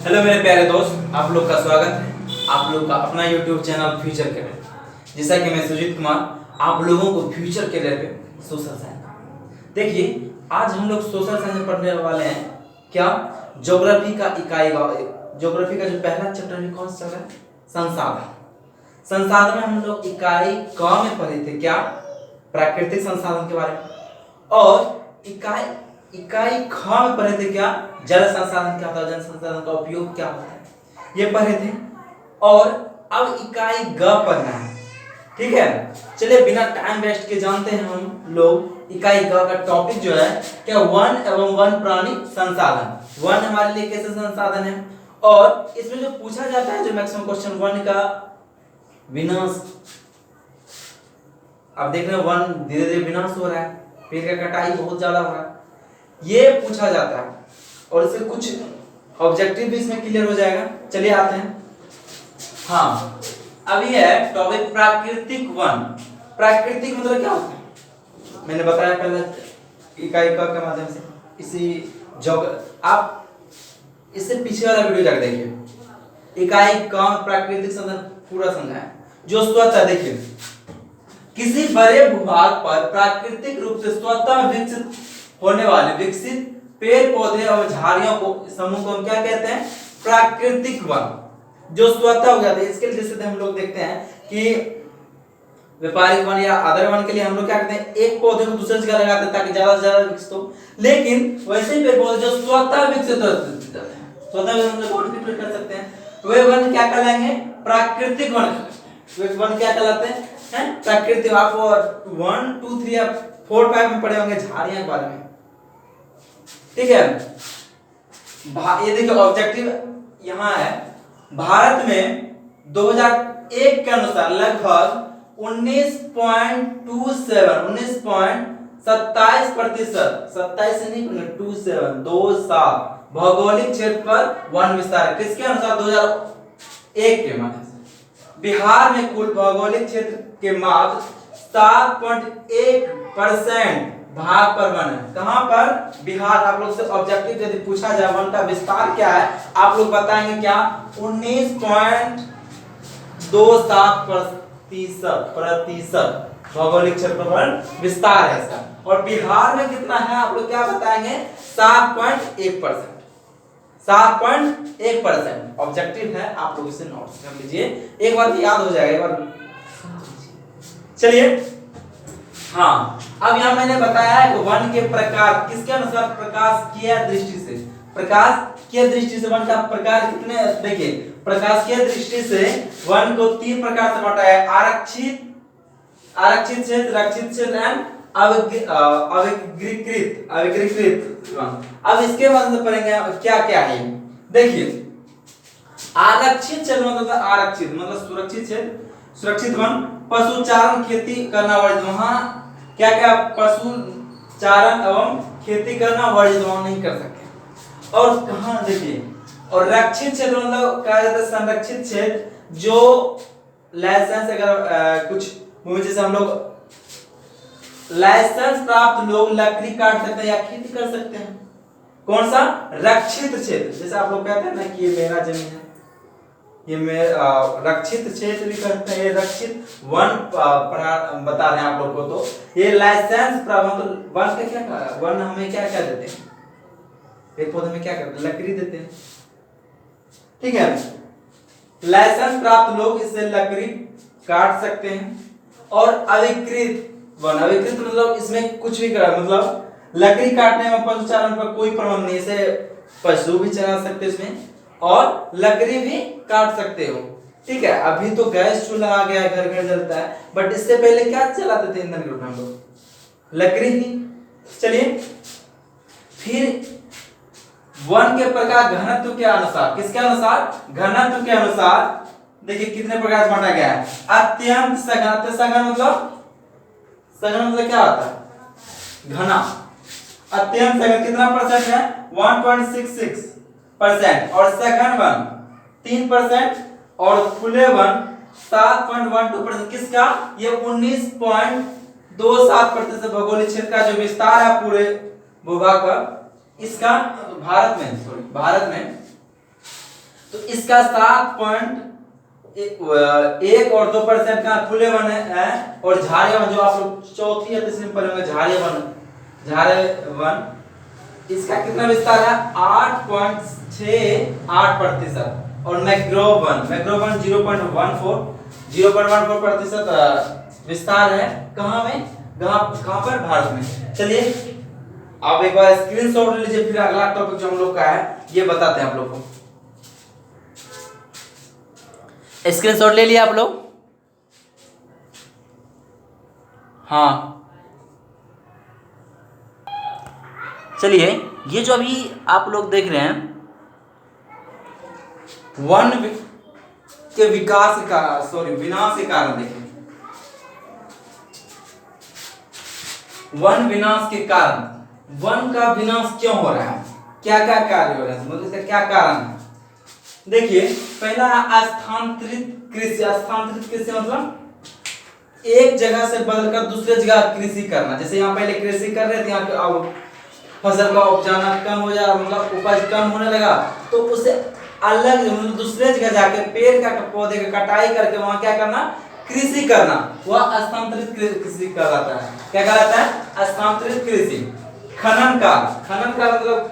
Hello मेरे प्यारे दोस्त, आप लोग का स्वागत है आप लोग का अपना YouTube चैनल फ्यूचर कैरियर। जैसा कि मैं सुजीत कुमार आप लोगों को फ्यूचर कैरियर पे सोशल साइंस। देखिए, आज हम लोग सोशल साइंस में पढ़ने वाले हैं क्या, ज्योग्राफी का इकाई। ज्योग्राफी का जो पहला चैप्टर है कौन सा है, संसाधन। संसाधन में हम लोग इकाई क में पढ़े थे क्या, प्राकृतिक संसाधन के बारे में, और इकाई ख में पढ़े थे क्या, जल संसाधन क्या होता है, जल संसाधन का उपयोग क्या होता है, ये पढ़े थे। और अब इकाई ग पढ़ना है, ठीक है। चलिए बिना टाइम वेस्ट के जानते हैं हम लोग इकाई ग का टॉपिक जो है क्या, वन एवं वन प्राणी संसाधन। वन हमारे लिए कैसे संसाधन है, और इसमें जो पूछा जाता है जो मैक्सिमम क्वेश्चन वन का विनाश। अब देख रहे हैं वन धीरे धीरे विनाश हो रहा है, पेड़ का कटाई बहुत ज्यादा हो रहा है, ये पूछा जाता है। और इससे कुछ ऑब्जेक्टिव भी इसमें क्लियर हो जाएगा। चलिए आते हैं। हाँ, अभी है टॉपिक प्राकृतिक वन। प्राकृतिक मतलब क्या होता है, मैंने बताया पहले इकाई क के माध्यम से। इसी आप इससे पीछे वाला वीडियो जाकर देखिए, इकाई क प्राकृतिक संसाधन पूरा समझाया। जो स्वतः, देखिए किसी बड़े भूभाग पर प्राकृतिक रूप से स्वतः विकसित होने वाले विकसित पेड़ पौधे और झाड़ियों को समूह को हम क्या कहते हैं, प्राकृतिक वन, जो स्वतः हो जाते हैं। इसके लिए जैसे हम लोग देखते हैं कि व्यापारिक वन या अदर वन के लिए हम लोग क्या करते हैं, एक पौधे को दूसरे जगह लगाते हैं ताकि ज्यादा से ज्यादा विकसित हो। लेकिन वैसे ही पेड़ पौधे जो स्वतः विकसित होते हैं, स्वतः हम लोग मॉडिफाइड कर सकते हैं, वे वन क्या कहलाएंगे, प्राकृतिक वन। वे वन क्या कहलाते हैं, प्राकृतिक। आप 1 2 3 या 4 5 में पढ़े होंगे झाड़ियां के बारे में, ठीक है। ये देखिए ऑब्जेक्टिव यहाँ है, भारत में 2001 के अनुसार लगभग 19.27% 27 से नहीं 27 भौगोलिक क्षेत्र पर वन विस्तार है। किसके अनुसार, 2001 के माध्यम से। बिहार में कुल भौगोलिक क्षेत्र के मात्र 7.1% भाग पर वन है। कहां पर, बिहार। आप लोग से ऑब्जेक्टिव यदि पूछा जाए वन का विस्तार क्या है, आप लोग बताएंगे क्या, 19.27% भौगोलिक क्षेत्र पर वन विस्तार है इसका। और बिहार में कितना है, आप लोग क्या बताएंगे, 7.1%। 7.1% ऑब्जेक्टिव है, आप लोग इसे नोट कर लीजिए, एक बार याद हो जाएगा, एक बार। चलिए हाँ, अब यहाँ मैंने बताया है वन के प्रकार किसके अनुसार, प्रकाश दृष्टि से। प्रकाश की दृष्टि से वन का प्रकार कितने, देखिए प्रकाश की दृष्टि से वन को 3 प्रकार से बांटा है, आरक्षित क्षेत्र, रक्षित क्षेत्र एंड अविकृत वन। अब इसके बाद में पढ़ेंगे क्या क्या है। देखिए आरक्षित क्षेत्र मतलब आरक्षित मतलब सुरक्षित क्षेत्र, सुरक्षित वन। पशु चारण खेती करना वर्जित, वहां क्या क्या पशु चारण एवं खेती करना वर्जित, वहां नहीं कर सकते। और कहां देखिए, और रक्षित क्षेत्र मतलब कहा जाता है संरक्षित क्षेत्र, जो लाइसेंस अगर कुछ भूमि जैसे हम लोग लाइसेंस प्राप्त लोग लकड़ी काट सकते हैं या खेती कर सकते हैं। कौन सा, रक्षित क्षेत्र। जैसे आप लोग कहते हैं ना कि ये मेरा जमीन है, ये मेरा रक्षित क्षेत्र भी कहते हैं, रक्षित वन बता रहे हैं आप लोग को। तो ये लाइसेंस प्राप्त मतलब वन का क्या, वन हमें क्या क्या देते हैं, पेड़ पौधे में क्या करते हैं, लकड़ी देते हैं, ठीक है। लाइसेंस प्राप्त लोग इससे लकड़ी काट सकते हैं। और अविकृत वन, अविकृत मतलब इसमें कुछ भी कर, मतलब लकड़ी काटने में पशु चारण पर कोई प्रबंध नहीं, इसे पशु भी चला सकते इसमें और लकड़ी भी काट सकते हो, ठीक है। अभी तो गैस चूल्हा आ गया, घर घर जलता है, बट इससे पहले क्या चलाते थे ईंधन के रूप में हम लोग, लकड़ी ही। चलिए फिर वन के प्रकार घनत्व के अनुसार, किसके अनुसार, घनत्व के अनुसार। देखिए कितने प्रकार से बांटा गया है, अत्यंत सघन, अत्यंत सघन मतलब, सघन मतलब क्या होता है, घना। अत्यंत सघन कितना परसेंट है, 1.66%। और सघन वन 3%, और खुले वन 7.12%। किसका, ये 19.27% भौगोलिक क्षेत्र का जो विस्तार है पूरे भूभाग पर, इसका भारत में तो इसका 7.1 और 2% का खुले वन है और झाड़िया वन जो आप लोग चौथी या तीसरी में पढ़े होंगे झाड़े वन इसका कितना विस्तार है 8.68%। और मैंग्रोव वन 0.14% विस्तार है कहाँ पर भारत में। चलिए आप एक बार स्क्रीनशॉट ले लीजिए, फिर अगला टॉपिक जो हम लोग का है ये बताते हैं आप लोग को। स्क्रीनशॉट ले लिया आप लोग? हाँ चलिए, ये जो अभी आप लोग देख रहे हैं के विनाश के कारण देखिए, वन विनाश के कारण वन का विनाश क्यों हो रहा है, क्या क्या कार्य हो रहे हैं, मतलब इसका क्या कारण है। देखिए पहला स्थानांतरित कृषि मतलब एक जगह से बदलकर दूसरे जगह कृषि करना। जैसे यहाँ पहले कृषि कर रहे थे, यहाँ पे अब फसल का उपजाना कम हो जा, मतलब उपज कम होने लगा, तो उसे अलग मतलब दूसरे जगह जाके पेड़ का पौधे का कटाई करके वहां क्या करना, कृषि करना, वह स्थानांतरित कृषि कहलाता है। क्या कहलाता है? स्थानांतरित कृषि। खनन का मतलब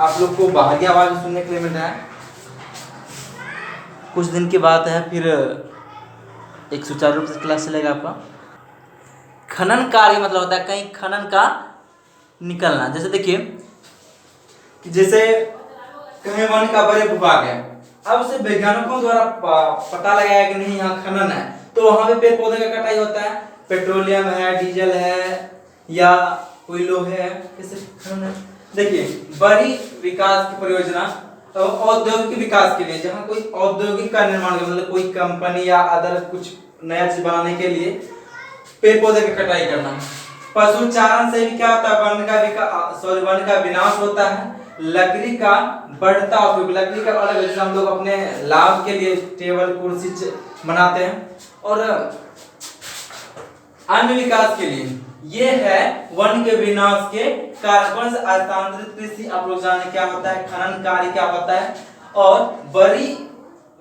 आप लोग को बाहरी आवाज सुनने के लिए मिल रहा है, कुछ दिन के बाद है, फिर एक सुचारू रूप से क्लास चलेगा आपका। खनन कार्य मतलब होता है कहीं खनन का निकलना। जैसे देखिए कि जैसे कहीं वन का बड़े भूभाग है, अब उसे वैज्ञानिकों द्वारा पता लगाया कि नहीं यहाँ खनन है, तो वहां पे पेड़ पौधे का कटाई होता है, पेट्रोलियम है, डीजल है या कोयलो है, इसे खनन है। देखिए बड़ी विकास की परियोजना औद्योगिक विकास के लिए, जहाँ कोई औद्योगिक का निर्माण मतलब कोई कंपनी या अदर कुछ नया चीज बनाने के लिए पेड़ पौधे की कटाई करना। पशुचारण से भी क्या होता है, वन का विनाश होता है। लकड़ी का बढ़ता उपयोग, लकड़ी का अलग जैसे हम लोग अपने लाभ के लिए टेबल कुर्सी बनाते हैं, और अन्य विकास के लिए ये है वन के विनाश के कारण। स्थानांतरित कृषि आप लोग जाने क्या होता है, खनन कार्य क्या होता है, और बड़ी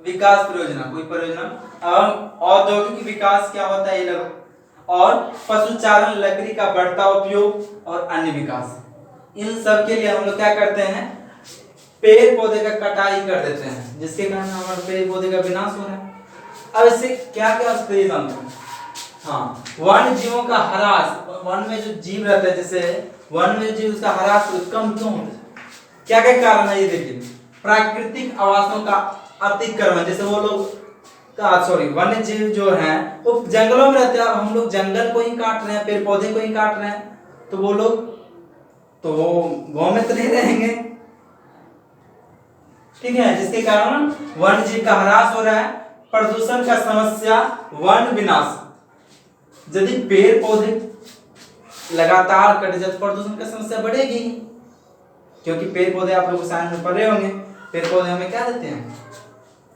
विकास परियोजना कोई परियोजना, औद्योगिक विकास क्या होता है ये लोग, और पशुचारण लकड़ी का बढ़ता उपयोग और अन्य विकास। इन सब के लिए हम लोग क्या करते हैं, पेड़ पौधे का कटाई कर देते हैं, जिसके कारण हमारे पेड़ पौधे का विनाश हो रहा है। अब इससे क्या क्या जानते हैं? हाँ, वन जीवों का ह्रास, वन में जो जीव रहते हैं, जैसे वन में जीव उसका ह्रास कम क्यों होता है, क्या क्या कारण है ये देखिए। प्राकृतिक आवासों का अतिक्रमण, जैसे वो लोग वन्य जीव जो हैं वो जंगलों में रहते हैं, अब हम लोग जंगल को ही काट रहे हैं, पेड़ पौधे को ही काट रहे हैं, तो वो लोग तो वो गांव में तो नहीं रहेंगे, ठीक है, जिसके कारण वन्य जीव का ह्रास हो रहा है। प्रदूषण का समस्या, वन विनाश, यदि पेड़ पौधे लगातार कटे जाए तो प्रदूषण की समस्या बढ़ेगी, क्योंकि पेड़ पौधे आप लोग साइंस में पढ़े होंगे, पेड़ पौधे हमें क्या देते हैं,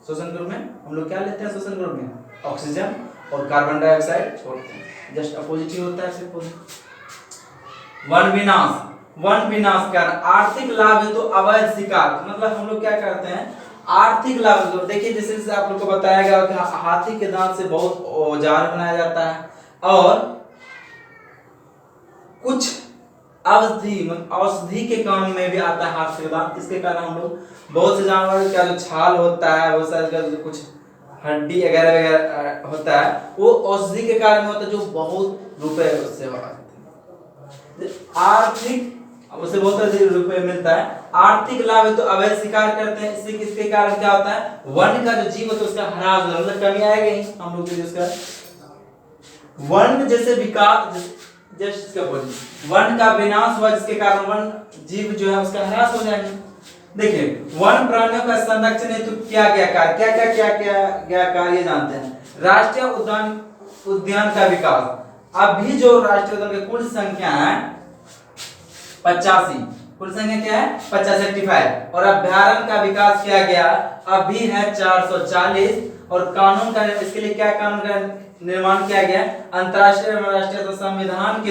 शोषण ग्रुप में हम लोग क्या लेते हैं, शोषण ग्रुप में ऑक्सीजन और कार्बन डाइऑक्साइड छोड़ते हैं, जस्ट अपोजिट ही होता है पेड़ पौधे। वन विनाश का आर्थिक लाभ है तो अवैध शिकार, मतलब हम लोग क्या करते हैं, आर्थिक लाभ। तो देखिए जैसे आप लोग को बताया गया कि हाथी के दांत से बहुत औजार बनाया जाता है, और कुछ औषधि के काम में भी आता है हाथ के दांत। इसके कारण हम लोग बहुत से जानवर का जो छाल होता है, बहुत सारे कुछ हड्डी वगैरह होता है, वो औषधि के कारण में होता है, जो बहुत रुपए उससे आर्थिक उसे बहुत सारे रुपए मिलता है। आर्थिक लाभ है तो अवैध शिकार करते हैं, इससे किसके कारण क्या होता है, वन का जो जीव होता है उसका ह्रास होता है, मतलब कमी आएगी हम लोग के उसका। वन जैसे विकास जैसे वन का विनाश हुआ, जिसके कारण वन जीव जो है उसका ह्रास हो जाएगा। देखिए वन प्राणियों का संरक्षण हेतु क्या क्या कार्य जानते हैं। राष्ट्रीय उद्यान का विकास, अभी जो राष्ट्रीय उद्यान की कुल संख्या है 85, कुल संख्या क्या है 85, और अभ्यारण्य का विकास किया गया अभी है 440, और कानून का इसके लिए क्या कानून का निर्माण किया गया, अंतरराष्ट्रीय एवं राष्ट्रीय तो संविधान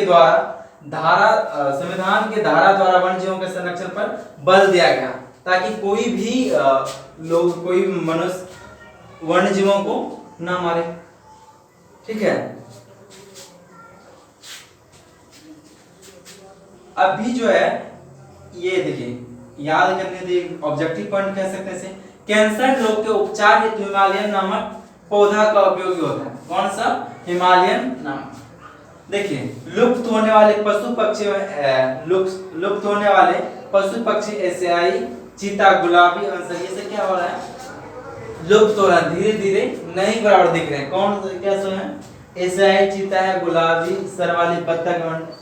के धारा द्वारा वन जीवों के संरक्षण पर बल दिया गया, ताकि कोई भी लोग कोई मनुष्य वन्य जीवों को ना मारे। ठीक है, अभी जो है ये देखिए याद करने दे, ऑब्जेक्टिव पॉइंट कह सकते हैं इसे। कैंसर रोग के उपचार हेतु हिमालयन नामक पौधा का उपयोगी होता है। कौन सा? हिमालयन नामक। देखिए लुप्त होने वाले पशु पक्षी लुप्त होने वाले पशु पक्षी एशियाई चीता, गुलाबी अंसर, ये सब क्या हो रहा है? लुप्त हो रहा है, धीरे धीरे नहीं बराबर दिख रहे हैं। कौन क्या सो है? एशियाई चीता है, गुलाबी सर वाली बत्तख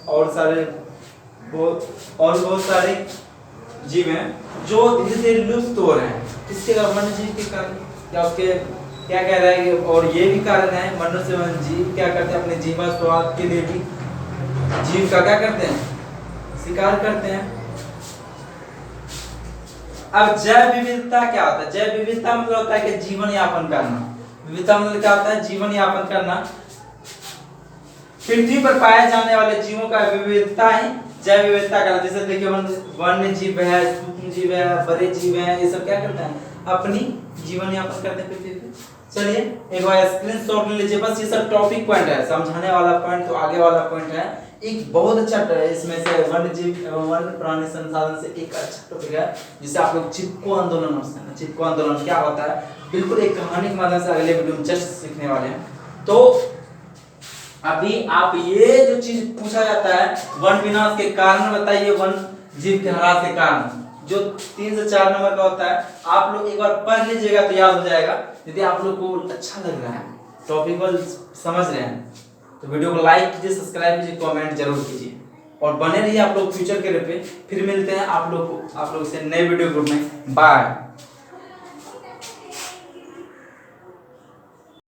और बहुत सारे जीव हैं जो धीरे धीरे लुप्त हो रहे हैं। इसके वन्य जीव के कारण क्या उसके क्या कह रहा है? और ये भी कारण है मनुष्य वन्य जीव क्या करते हैं? अपने जीवा स्वाद के लिए भी जीव का क्या करते हैं? शिकार करते हैं। अब जैव विविधता क्या होता है? जैव विविधता मतलब होता है कि जीवन यापन करना। विविधता मतलब क्या होता है? जीवन यापन करना। पृथ्वी पर पाए जाने वाले जीवों का विविधता ही जैव विविधता का। जैसे देखिए वन्य जीव है, सूक्ष्म जीव है, बड़े जीव है, ये सब क्या करते हैं? अपनी जीवन यापन करते हैं पृथ्वी पे। चलिए एक बार स्क्रीनशॉट ले लीजिए। बस ये सब टॉपिक पॉइंट है, समझाने वाला पॉइंट तो आगे वाला पॉइंट है। एक बहुत अच्छा इसमें से वन्य जीव वन्य प्राणी संसाधन से एक अच्छा टॉपिक है जिसे आप लोग चिपको आंदोलन समझते हैं। चिपको आंदोलन क्या होता है? बिल्कुल एक कहानी के माध्यम से अगले वीडियो में जस्ट सीखने वाले हैं। तो अभी आप ये जो चीज पूछा जाता है वन विनाश के कारण बताइए, वन जीव के ह्रास के कारण, जो 3 से 4 नंबर का होता है, आप लोग एक बार पढ़ लीजिएगा तो याद हो जाएगा। यदि आप लोग को अच्छा लग रहा है, टॉपिक को समझ रहे हैं, तो वीडियो को लाइक कीजिए, सब्सक्राइब कीजिए, कमेंट जरूर कीजिए और बने रहिए आप लोग फ्यूचर के लिए। फिर मिलते हैं आप लोग से नए वीडियो में। बाय।